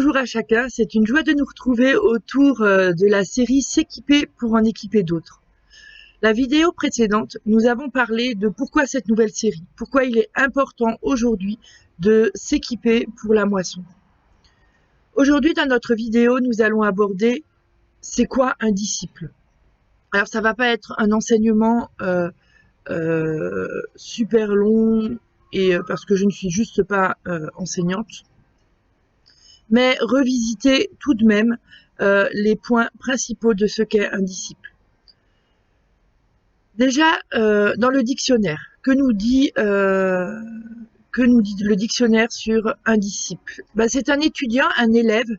Bonjour à chacun, c'est une joie de nous retrouver autour de la série S'équiper pour en équiper d'autres. La vidéo précédente, nous avons parlé de pourquoi cette nouvelle série, pourquoi il est important aujourd'hui de s'équiper pour la moisson. Aujourd'hui, dans notre vidéo, nous allons aborder c'est quoi un disciple. Alors, ça va pas être un enseignement super long et parce que je ne suis juste pas enseignante, mais revisiter tout de même les points principaux de ce qu'est un disciple. Déjà, dans le dictionnaire, que nous dit le dictionnaire sur un disciple? C'est un étudiant, un élève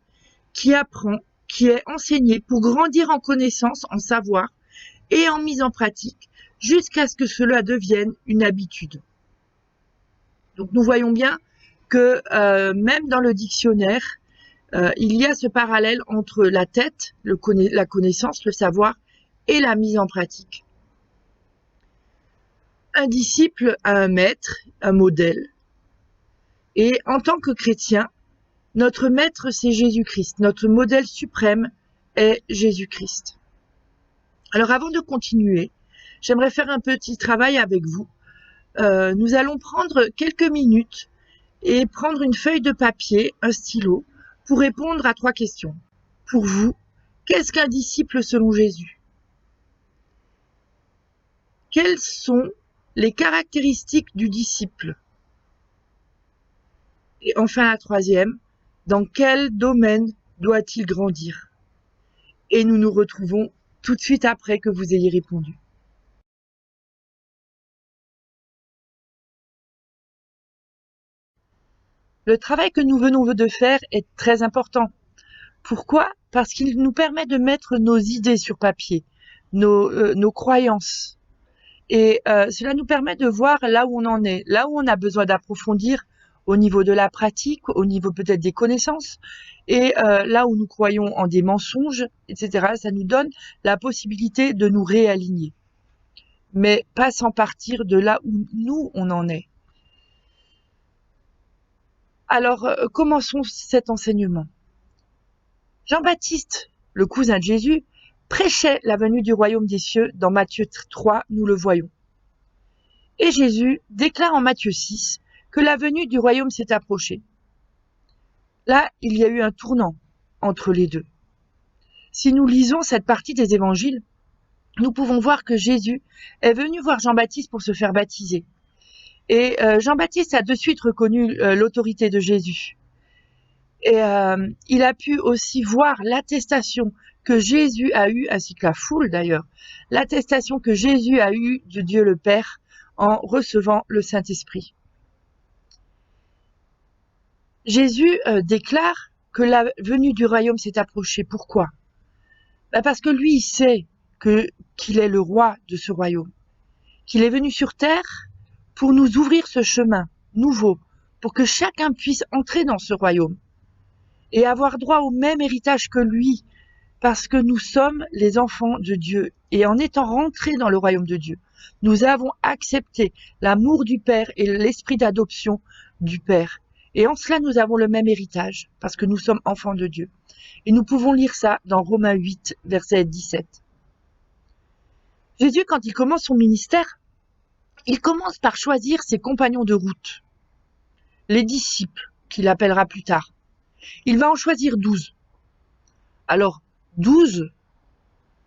qui apprend, qui est enseigné pour grandir en connaissance, en savoir et en mise en pratique, jusqu'à ce que cela devienne une habitude. Donc nous voyons bien que même dans le dictionnaire, il y a ce parallèle entre la tête, la connaissance, le savoir et la mise en pratique. Un disciple a un maître, un modèle. Et en tant que chrétien, notre maître, c'est Jésus-Christ. Notre modèle suprême est Jésus-Christ. Alors avant de continuer, j'aimerais faire un petit travail avec vous. Nous allons prendre quelques minutes et prendre une feuille de papier, un stylo, pour répondre à 3 questions. Pour vous, qu'est-ce qu'un disciple selon Jésus? Quelles sont les caractéristiques du disciple? Et enfin la 3e, dans quel domaine doit-il grandir? Et nous nous retrouvons tout de suite après que vous ayez répondu. Le travail que nous venons de faire est très important. Pourquoi? Parce qu'il nous permet de mettre nos idées sur papier, nos croyances. Et cela nous permet de voir là où on en est, là où on a besoin d'approfondir au niveau de la pratique, au niveau peut-être des connaissances, et là où nous croyons en des mensonges, etc. Ça nous donne la possibilité de nous réaligner, mais pas sans partir de là où nous, on en est. Alors, commençons cet enseignement. Jean-Baptiste, le cousin de Jésus, prêchait la venue du royaume des cieux. Dans Matthieu 3, nous le voyons. Et Jésus déclare en Matthieu 6 que la venue du royaume s'est approchée. Là, il y a eu un tournant entre les deux. Si nous lisons cette partie des évangiles, nous pouvons voir que Jésus est venu voir Jean-Baptiste pour se faire baptiser. Et Jean-Baptiste a de suite reconnu l'autorité de Jésus. Et il a pu aussi voir l'attestation que Jésus a eue, ainsi que la foule d'ailleurs, l'attestation que Jésus a eue de Dieu le Père en recevant le Saint-Esprit. Jésus déclare que la venue du royaume s'est approchée. Pourquoi? Parce que lui, il sait qu'il est le roi de ce royaume, qu'il est venu sur terre pour nous ouvrir ce chemin nouveau, pour que chacun puisse entrer dans ce royaume et avoir droit au même héritage que lui, parce que nous sommes les enfants de Dieu. Et en étant rentrés dans le royaume de Dieu, nous avons accepté l'amour du Père et l'esprit d'adoption du Père. Et en cela, nous avons le même héritage, parce que nous sommes enfants de Dieu. Et nous pouvons lire ça dans Romains 8, verset 17. Jésus, quand il commence son ministère, il commence par choisir ses compagnons de route, les disciples, qu'il appellera plus tard. Il va en choisir 12. Alors, 12,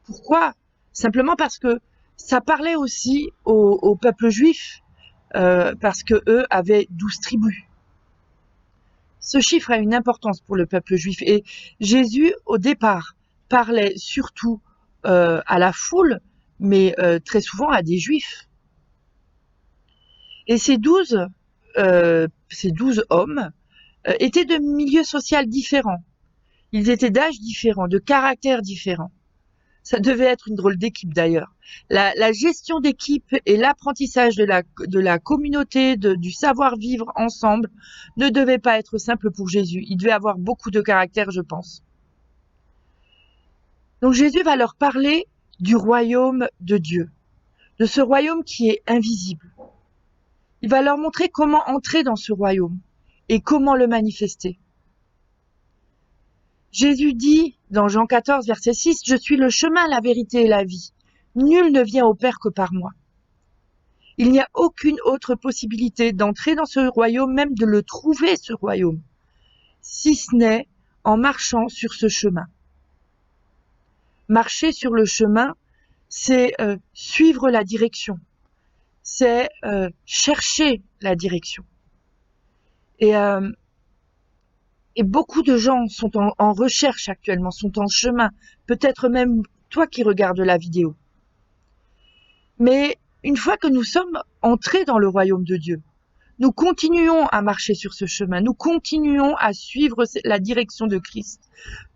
pourquoi? Simplement parce que ça parlait aussi au peuple juif, parce que eux avaient 12 tribus. Ce chiffre a une importance pour le peuple juif. Et Jésus, au départ, parlait surtout à la foule, mais très souvent à des juifs. Et ces 12 hommes étaient de milieux sociaux différents. Ils étaient d'âge différents, de caractères différents. Ça devait être une drôle d'équipe d'ailleurs. La gestion d'équipe et l'apprentissage de la communauté, du savoir-vivre ensemble ne devait pas être simple pour Jésus. Il devait avoir beaucoup de caractère, je pense. Donc Jésus va leur parler du royaume de Dieu, de ce royaume qui est invisible. Il va leur montrer comment entrer dans ce royaume et comment le manifester. Jésus dit dans Jean 14, verset 6, « Je suis le chemin, la vérité et la vie. Nul ne vient au Père que par moi. » Il n'y a aucune autre possibilité d'entrer dans ce royaume, même de le trouver, ce royaume, si ce n'est en marchant sur ce chemin. Marcher sur le chemin, c'est suivre la direction, c'est chercher la direction. Et beaucoup de gens sont en recherche actuellement, sont en chemin, peut-être même toi qui regardes la vidéo. Mais une fois que nous sommes entrés dans le royaume de Dieu, nous continuons à marcher sur ce chemin, nous continuons à suivre la direction de Christ.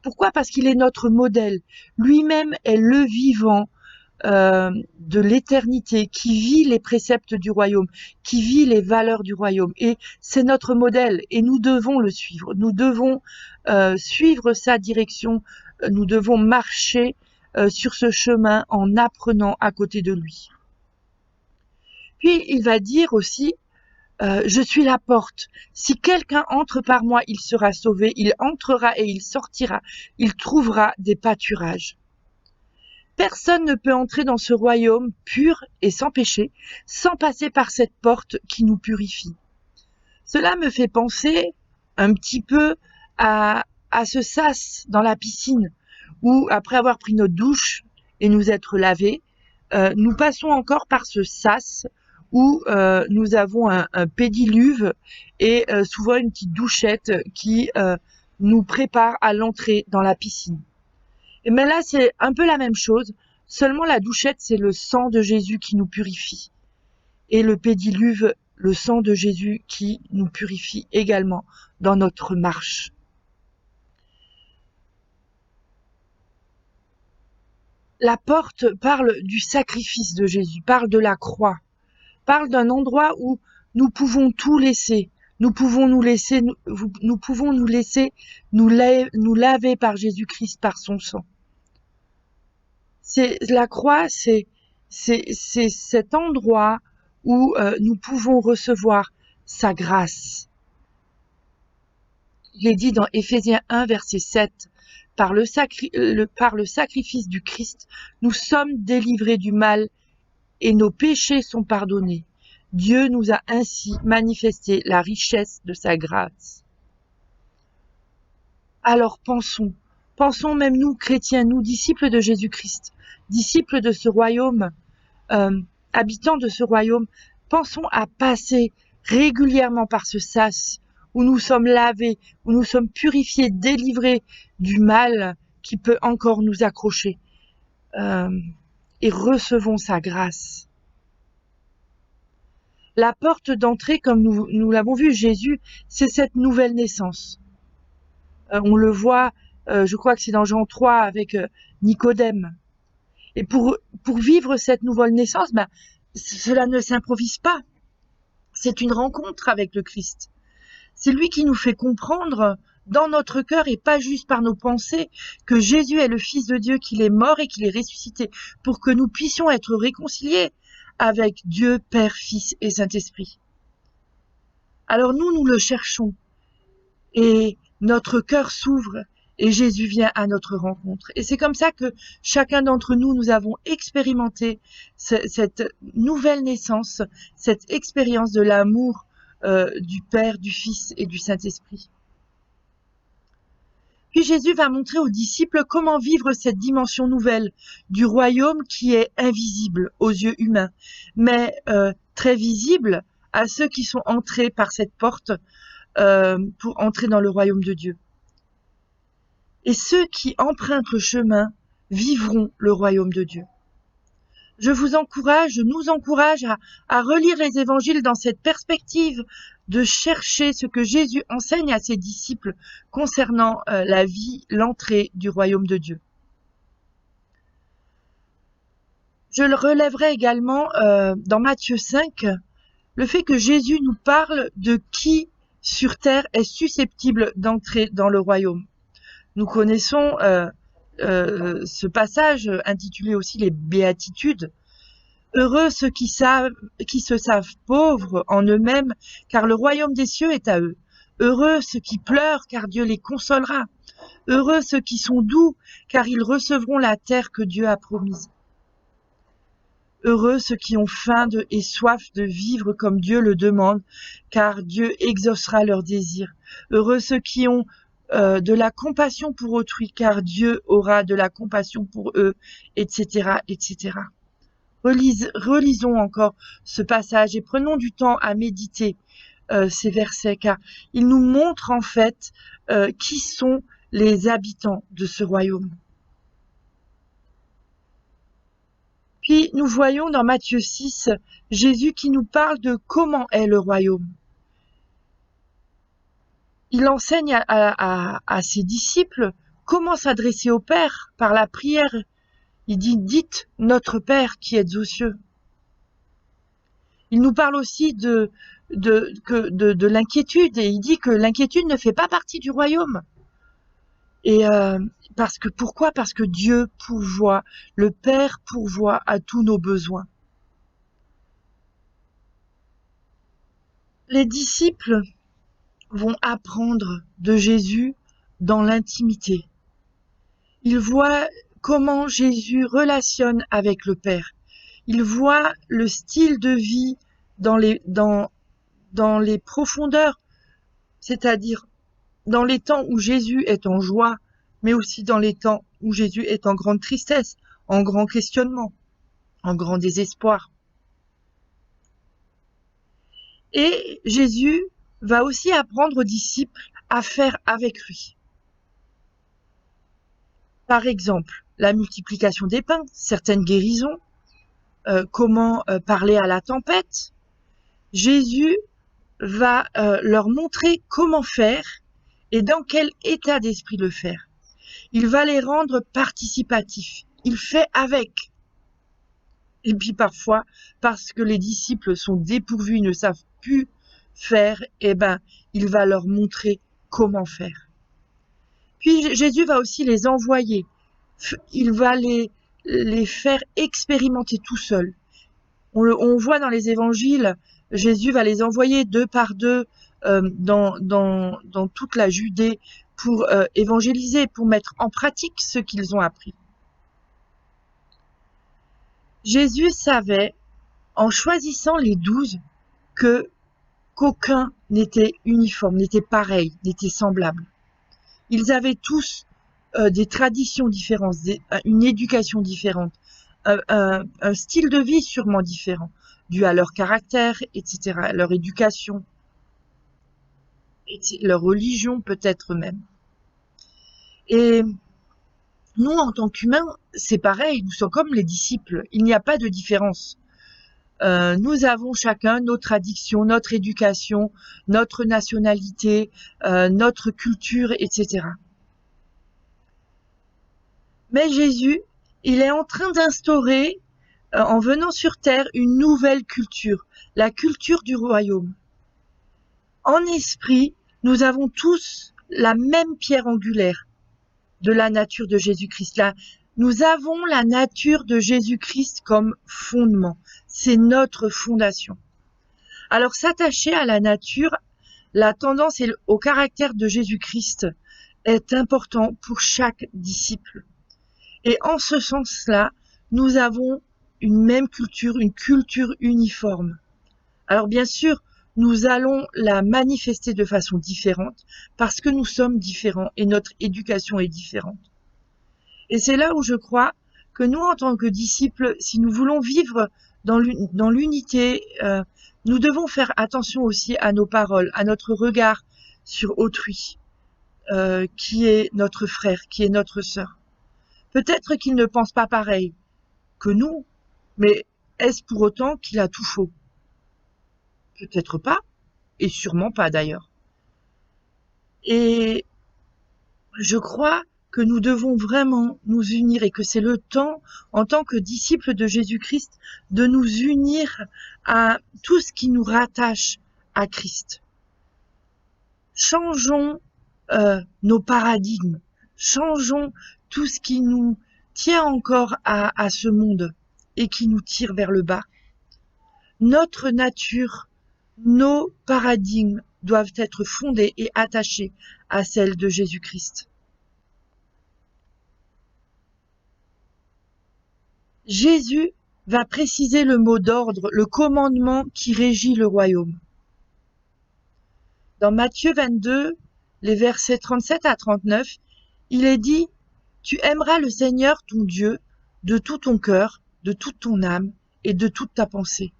Pourquoi ? Parce qu'il est notre modèle. Lui-même est le vivant de l'éternité, qui vit les préceptes du royaume, qui vit les valeurs du royaume. Et c'est notre modèle et nous devons le suivre. Nous devons suivre sa direction. Nous devons marcher sur ce chemin en apprenant à côté de lui. Puis il va dire aussi, je suis la porte. Si quelqu'un entre par moi, il sera sauvé. Il entrera et il sortira. Il trouvera des pâturages. Personne ne peut entrer dans ce royaume pur et sans péché, sans passer par cette porte qui nous purifie. Cela me fait penser un petit peu à ce sas dans la piscine, où après avoir pris notre douche et nous être lavés, nous passons encore par ce sas où nous avons un pédiluve et souvent une petite douchette qui nous prépare à l'entrée dans la piscine. Et bien là, c'est un peu la même chose, seulement la douchette, c'est le sang de Jésus qui nous purifie. Et le pédiluve, le sang de Jésus qui nous purifie également dans notre marche. La porte parle du sacrifice de Jésus, parle de la croix, parle d'un endroit où nous pouvons tout laisser. Nous pouvons nous laisser nous laver par Jésus-Christ, par son sang. La croix, c'est cet endroit où nous pouvons recevoir sa grâce. Il est dit dans Éphésiens 1, verset 7, par le sacrifice du Christ, nous sommes délivrés du mal et nos péchés sont pardonnés. Dieu nous a ainsi manifesté la richesse de sa grâce. Alors pensons même nous, chrétiens, nous, disciples de Jésus-Christ, disciples de ce royaume, habitants de ce royaume, pensons à passer régulièrement par ce sas où nous sommes lavés, où nous sommes purifiés, délivrés du mal qui peut encore nous accrocher, et recevons sa grâce. La porte d'entrée, comme nous l'avons vu, Jésus, c'est cette nouvelle naissance. On le voit, je crois que c'est dans Jean 3 avec Nicodème. Et pour vivre cette nouvelle naissance, cela ne s'improvise pas. C'est une rencontre avec le Christ. C'est lui qui nous fait comprendre dans notre cœur et pas juste par nos pensées que Jésus est le Fils de Dieu, qu'il est mort et qu'il est ressuscité pour que nous puissions être réconciliés avec Dieu, Père, Fils et Saint-Esprit. Alors nous le cherchons et notre cœur s'ouvre et Jésus vient à notre rencontre. Et c'est comme ça que chacun d'entre nous, nous avons expérimenté cette nouvelle naissance, cette expérience de l'amour du Père, du Fils et du Saint-Esprit. Puis Jésus va montrer aux disciples comment vivre cette dimension nouvelle du royaume qui est invisible aux yeux humains, mais très visible à ceux qui sont entrés par cette porte pour entrer dans le royaume de Dieu. Et ceux qui empruntent le chemin vivront le royaume de Dieu. Je nous encourage à relire les évangiles dans cette perspective de chercher ce que Jésus enseigne à ses disciples concernant la vie, l'entrée du royaume de Dieu. Je le relèverai également dans Matthieu 5, le fait que Jésus nous parle de qui sur terre est susceptible d'entrer dans le royaume. Nous connaissons ce passage intitulé aussi les béatitudes. Heureux ceux qui se savent pauvres en eux-mêmes, car le royaume des cieux est à eux. Heureux ceux qui pleurent, car Dieu les consolera. Heureux ceux qui sont doux, car ils recevront la terre que Dieu a promise. Heureux ceux qui ont faim et soif de vivre comme Dieu le demande, car Dieu exaucera leurs désirs. Heureux ceux qui ont de la compassion pour autrui, car Dieu aura de la compassion pour eux, etc., etc. Relisons encore ce passage et prenons du temps à méditer ces versets, car ils nous montrent en fait qui sont les habitants de ce royaume. Puis nous voyons dans Matthieu 6, Jésus qui nous parle de comment est le royaume. Il enseigne à ses disciples comment s'adresser au Père par la prière. Il dit « Dites notre Père qui êtes aux cieux ». Il nous parle aussi de l'inquiétude et il dit que l'inquiétude ne fait pas partie du royaume. Et pourquoi ? Parce que Dieu pourvoit, le Père pourvoit à tous nos besoins. Les disciples vont apprendre de Jésus dans l'intimité. Ils voient comment Jésus relationne avec le Père. Ils voient le style de vie dans les profondeurs, c'est-à-dire dans les temps où Jésus est en joie, mais aussi dans les temps où Jésus est en grande tristesse, en grand questionnement, en grand désespoir. Et Jésus va aussi apprendre aux disciples à faire avec lui. Par exemple, la multiplication des pains, certaines guérisons, comment parler à la tempête. Jésus va leur montrer comment faire et dans quel état d'esprit le faire. Il va les rendre participatifs. Il fait avec. Et puis parfois, parce que les disciples sont dépourvus, ils ne savent plus faire, il va leur montrer comment faire. Puis Jésus va aussi les envoyer. Il va les faire expérimenter tout seuls. On voit dans les évangiles, Jésus va les envoyer deux par deux dans toute la Judée pour évangéliser, pour mettre en pratique ce qu'ils ont appris. Jésus savait, en choisissant les 12, qu'aucun n'était uniforme, n'était pareil, n'était semblable. Ils avaient tous des traditions différentes, une éducation différente, un style de vie sûrement différent, dû à leur caractère, etc., à leur éducation, leur religion peut-être même. Et nous, en tant qu'humains, c'est pareil, nous sommes comme les disciples, il n'y a pas de différence. Nous avons chacun nos traditions, notre éducation, notre nationalité, notre culture, etc. Mais Jésus, il est en train d'instaurer, en venant sur terre, une nouvelle culture, la culture du royaume. En esprit, nous avons tous la même pierre angulaire de la nature de Jésus-Christ. Là, nous avons la nature de Jésus-Christ comme fondement. C'est notre fondation. Alors, s'attacher à la nature, la tendance et au caractère de Jésus-Christ est important pour chaque disciple. Et en ce sens-là, nous avons une même culture, une culture uniforme. Alors bien sûr, nous allons la manifester de façon différente parce que nous sommes différents et notre éducation est différente. Et c'est là où je crois que nous, en tant que disciples, si nous voulons vivre dans l'unité, nous devons faire attention aussi à nos paroles, à notre regard sur autrui, qui est notre frère, qui est notre sœur. Peut-être qu'il ne pense pas pareil que nous, mais est-ce pour autant qu'il a tout faux ? Peut-être pas, et sûrement pas d'ailleurs. Et je crois que nous devons vraiment nous unir et que c'est le temps, en tant que disciples de Jésus-Christ, de nous unir à tout ce qui nous rattache à Christ. Changeons nos paradigmes, changeons tout ce qui nous tient encore à ce monde et qui nous tire vers le bas. Notre nature, nos paradigmes doivent être fondés et attachés à celle de Jésus-Christ. Jésus va préciser le mot d'ordre, le commandement qui régit le royaume. Dans Matthieu 22, les versets 37 à 39, il est dit « Tu aimeras le Seigneur ton Dieu de tout ton cœur, de toute ton âme et de toute ta pensée. »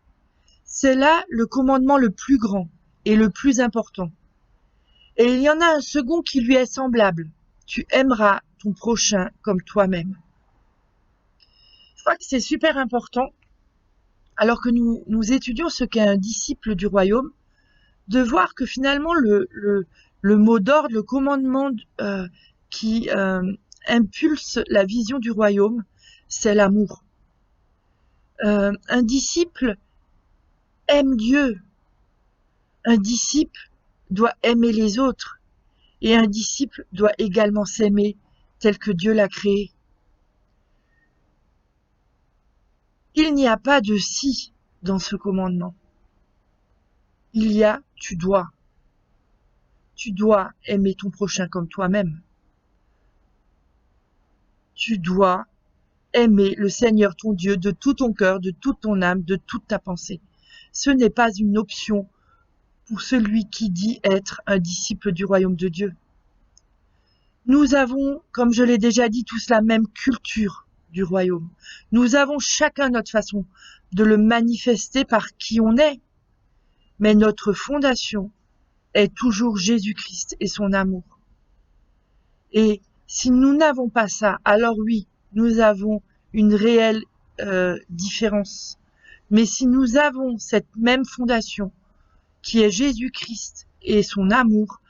C'est là le commandement le plus grand et le plus important. Et il y en a un second qui lui est semblable. Tu aimeras ton prochain comme toi-même. Je crois que c'est super important, alors que nous étudions ce qu'est un disciple du royaume, de voir que finalement le mot d'ordre, le commandement qui impulse la vision du royaume, c'est l'amour. Un disciple aime Dieu. Un disciple doit aimer les autres. Et un disciple doit également s'aimer tel que Dieu l'a créé. Il n'y a pas de si dans ce commandement. Il y a tu dois. Tu dois aimer ton prochain comme toi-même. Tu dois aimer le Seigneur ton Dieu de tout ton cœur, de toute ton âme, de toute ta pensée. Ce n'est pas une option pour celui qui dit être un disciple du royaume de Dieu. Nous avons, comme je l'ai déjà dit, tous la même culture du royaume. Nous avons chacun notre façon de le manifester par qui on est. Mais notre fondation est toujours Jésus-Christ et son amour. Et si nous n'avons pas ça, alors oui, nous avons une réelle différence. Mais si nous avons cette même fondation qui est Jésus-Christ et son amour,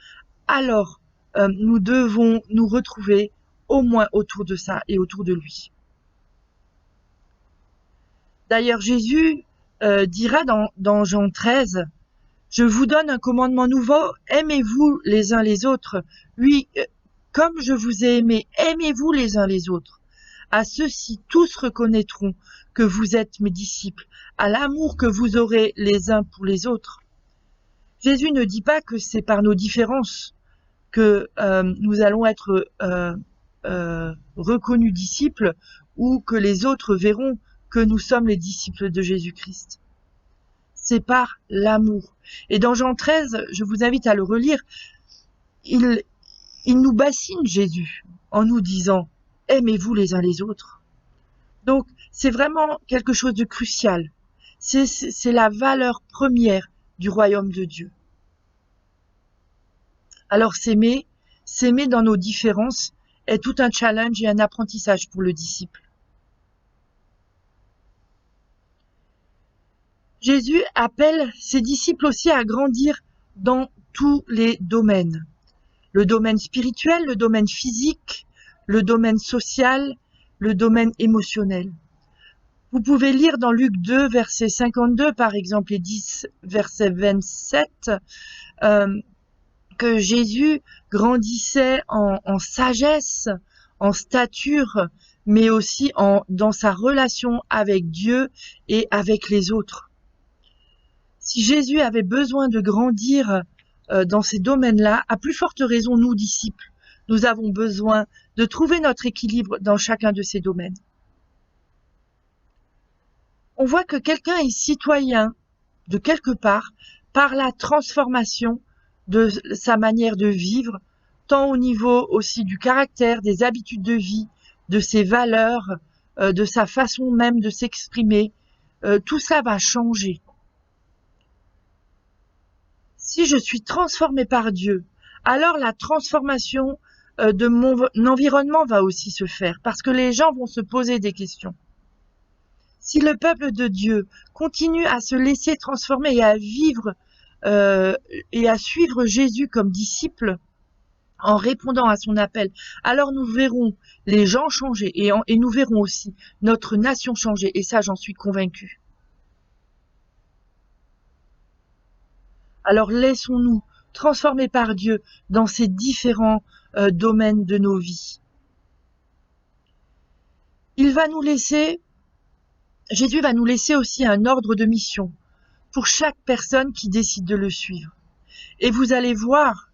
alors nous devons nous retrouver au moins autour de ça et autour de lui. D'ailleurs, Jésus dira dans Jean 13, « Je vous donne un commandement nouveau, aimez-vous les uns les autres. Oui, comme je vous ai aimé, aimez-vous les uns les autres. À ceux-ci, tous reconnaîtront que vous êtes mes disciples, à l'amour que vous aurez les uns pour les autres. » Jésus ne dit pas que c'est par nos différences que nous allons être reconnus disciples ou que les autres verront que nous sommes les disciples de Jésus-Christ. C'est par l'amour. Et dans Jean 13, je vous invite à le relire, il nous bassine Jésus en nous disant « Aimez-vous les uns les autres ». Donc, c'est vraiment quelque chose de crucial. C'est la valeur première du royaume de Dieu. Alors, s'aimer dans nos différences est tout un challenge et un apprentissage pour le disciple. Jésus appelle ses disciples aussi à grandir dans tous les domaines. Le domaine spirituel, le domaine physique, le domaine social, le domaine émotionnel. Vous pouvez lire dans Luc 2, verset 52, par exemple, et 10, verset 27, que Jésus grandissait en sagesse, en stature, mais aussi dans sa relation avec Dieu et avec les autres. Si Jésus avait besoin de grandir dans ces domaines-là, à plus forte raison, nous, disciples, nous avons besoin de trouver notre équilibre dans chacun de ces domaines. On voit que quelqu'un est citoyen de quelque part par la transformation de sa manière de vivre, tant au niveau aussi du caractère, des habitudes de vie, de ses valeurs, de sa façon même de s'exprimer. Tout ça va changer. Si je suis transformée par Dieu, alors la transformation de mon environnement va aussi se faire, parce que les gens vont se poser des questions. Si le peuple de Dieu continue à se laisser transformer et à vivre et à suivre Jésus comme disciple, en répondant à son appel, alors nous verrons les gens changer et nous verrons aussi notre nation changer, et ça j'en suis convaincue. Alors laissons-nous transformer par Dieu dans ces différents domaines de nos vies. Jésus va nous laisser aussi un ordre de mission pour chaque personne qui décide de le suivre. Et vous allez voir,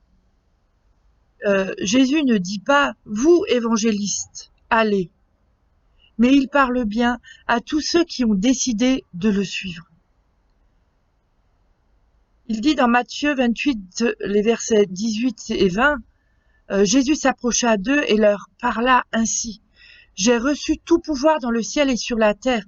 Jésus ne dit pas « vous, évangélistes, allez ». mais il parle bien à tous ceux qui ont décidé de le suivre. Il dit dans Matthieu 28, les versets 18 et 20, Jésus s'approcha d'eux et leur parla ainsi. J'ai reçu tout pouvoir dans le ciel et sur la terre.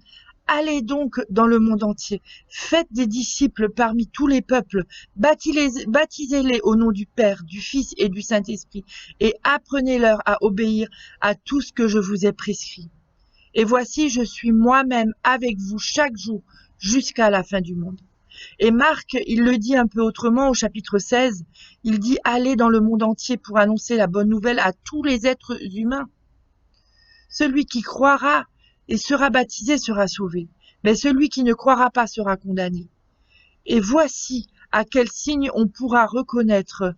Allez donc dans le monde entier. Faites des disciples parmi tous les peuples. Baptisez-les au nom du Père, du Fils et du Saint-Esprit. Et apprenez-leur à obéir à tout ce que je vous ai prescrit. Et voici, je suis moi-même avec vous chaque jour jusqu'à la fin du monde. Et Marc, il le dit un peu autrement au chapitre 16. Il dit, allez dans le monde entier pour annoncer la bonne nouvelle à tous les êtres humains. Celui qui croira et sera baptisé sera sauvé, mais celui qui ne croira pas sera condamné. Et voici à quel signe on pourra reconnaître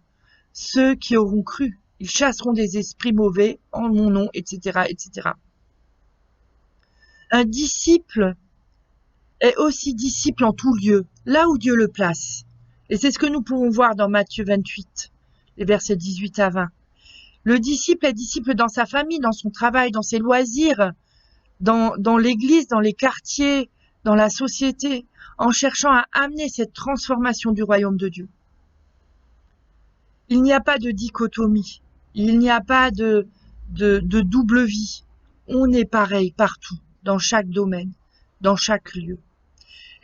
ceux qui auront cru. Ils chasseront des esprits mauvais en mon nom, etc., etc. Un disciple est aussi disciple en tout lieu, là où Dieu le place. Et c'est ce que nous pouvons voir dans Matthieu 28, les versets 18 à 20. Le disciple est disciple dans sa famille, dans son travail, dans ses loisirs, dans l'église, dans les quartiers, dans la société, en cherchant à amener cette transformation du royaume de Dieu. Il n'y a pas de dichotomie, il n'y a pas de double vie. On est pareil partout, dans chaque domaine, dans chaque lieu.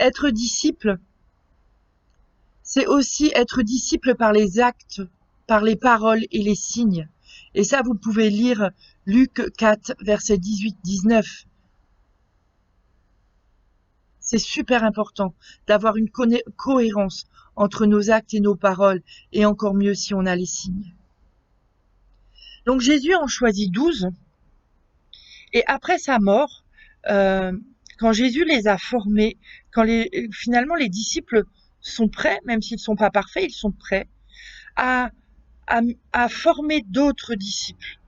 Être disciple, c'est aussi être disciple par les actes, par les paroles et les signes. Et ça, vous pouvez lire Luc 4, versets 18-19. C'est super important d'avoir une cohérence entre nos actes et nos paroles, et encore mieux si on a les signes. Donc Jésus en choisit 12, et après sa mort, quand Jésus les a formés, finalement les disciples sont prêts, même s'ils ne sont pas parfaits, ils sont prêts à former d'autres disciples.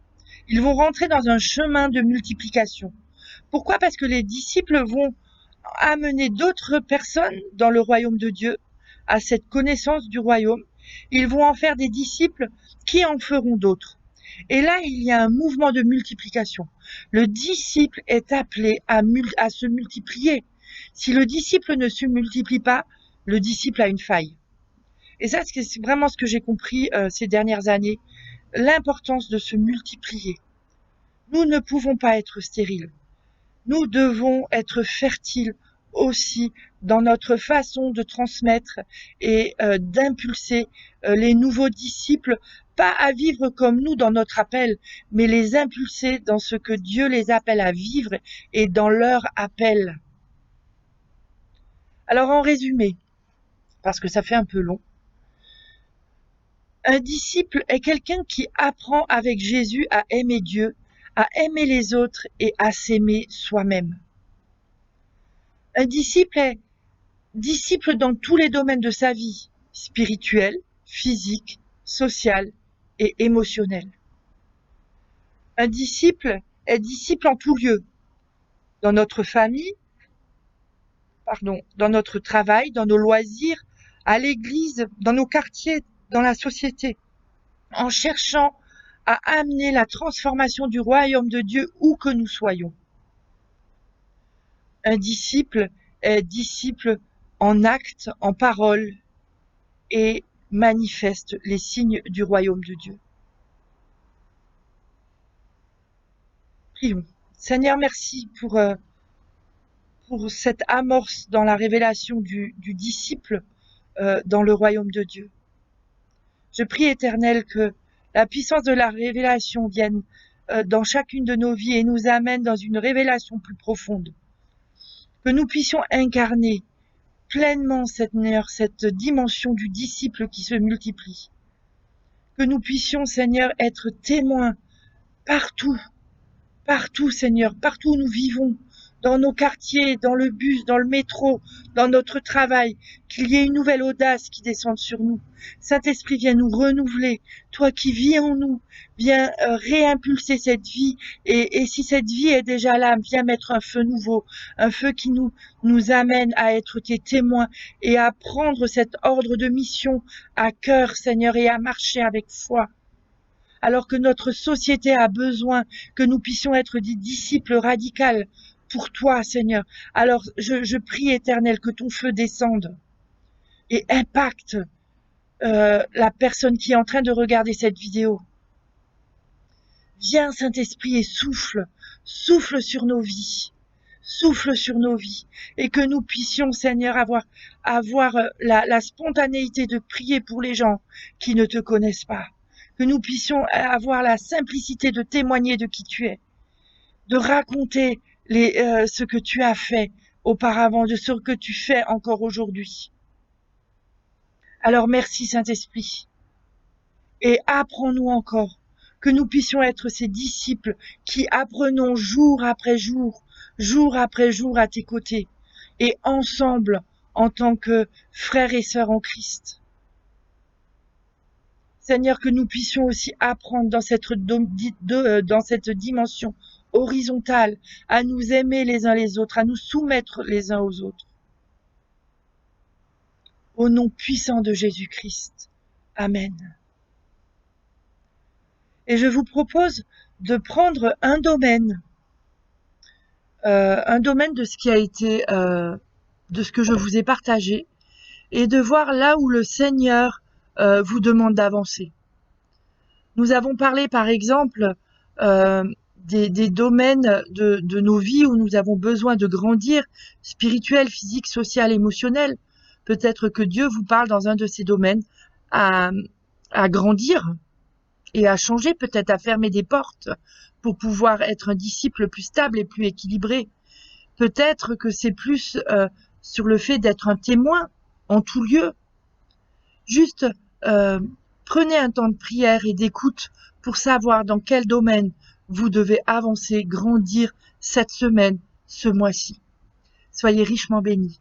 Ils vont rentrer dans un chemin de multiplication. Pourquoi? Parce que les disciples vont amener d'autres personnes dans le royaume de Dieu, à cette connaissance du royaume. Ils vont en faire des disciples qui en feront d'autres. Et là, il y a un mouvement de multiplication. Le disciple est appelé à se multiplier. Si le disciple ne se multiplie pas, le disciple a une faille. Et ça, c'est vraiment ce que j'ai compris ces dernières années, l'importance de se multiplier. Nous ne pouvons pas être stériles. Nous devons être fertiles aussi dans notre façon de transmettre et d'impulser les nouveaux disciples, pas à vivre comme nous dans notre appel, mais les impulser dans ce que Dieu les appelle à vivre et dans leur appel. Alors en résumé, parce que ça fait un peu long, un disciple est quelqu'un qui apprend avec Jésus à aimer Dieu, à aimer les autres et à s'aimer soi-même. Un disciple est disciple dans tous les domaines de sa vie, spirituel, physique, social et émotionnel. Un disciple est disciple en tout lieu, dans notre famille, dans notre travail, dans nos loisirs, à l'église, dans nos quartiers, dans la société, en cherchant à amener la transformation du royaume de Dieu où que nous soyons. Un disciple est disciple en acte, en parole, et manifeste les signes du royaume de Dieu. Prions. Seigneur, merci pour cette amorce dans la révélation du disciple dans le royaume de Dieu. Je prie, Éternel, que la puissance de la révélation vienne dans chacune de nos vies et nous amène dans une révélation plus profonde. Que nous puissions incarner pleinement, Seigneur, cette dimension du disciple qui se multiplie. Que nous puissions, Seigneur, être témoins partout, Seigneur, partout où nous vivons, dans nos quartiers, dans le bus, dans le métro, dans notre travail, qu'il y ait une nouvelle audace qui descende sur nous. Saint-Esprit, viens nous renouveler. Toi qui vis en nous, viens réimpulser cette vie. Et si cette vie est déjà là, viens mettre un feu nouveau, un feu qui nous amène à être tes témoins et à prendre cet ordre de mission à cœur, Seigneur, et à marcher avec foi. alors que notre société a besoin que nous puissions être des disciples radicaux pour toi, Seigneur. Alors, je prie, Éternel, que ton feu descende et impacte la personne qui est en train de regarder cette vidéo. Viens, Saint-Esprit, et souffle sur nos vies. Souffle sur nos vies et que nous puissions, Seigneur, avoir la spontanéité de prier pour les gens qui ne te connaissent pas. Que nous puissions avoir la simplicité de témoigner de qui tu es, de raconter ce que tu as fait auparavant, de ce que tu fais encore aujourd'hui. Alors merci, Saint-Esprit, et apprends-nous encore, que nous puissions être ces disciples qui apprenons jour après jour à tes côtés, et ensemble, en tant que frères et sœurs en Christ. Seigneur, que nous puissions aussi apprendre dans cette dimension horizontale à nous aimer les uns les autres, à nous soumettre les uns aux autres. Au nom puissant de Jésus-Christ. Amen. Et je vous propose de prendre un domaine de ce qui a été, de ce que je vous ai partagé, et de voir là où le Seigneur vous demande d'avancer. Nous avons parlé par exemple des domaines de nos vies où nous avons besoin de grandir, spirituel, physique, social, émotionnel. Peut-être que Dieu vous parle dans un de ces domaines à grandir et à changer, peut-être à fermer des portes pour pouvoir être un disciple plus stable et plus équilibré. Peut-être que c'est plus sur le fait d'être un témoin en tout lieu. Juste prenez un temps de prière et d'écoute pour savoir dans quel domaine vous devez avancer, grandir cette semaine, ce mois-ci. Soyez richement bénis.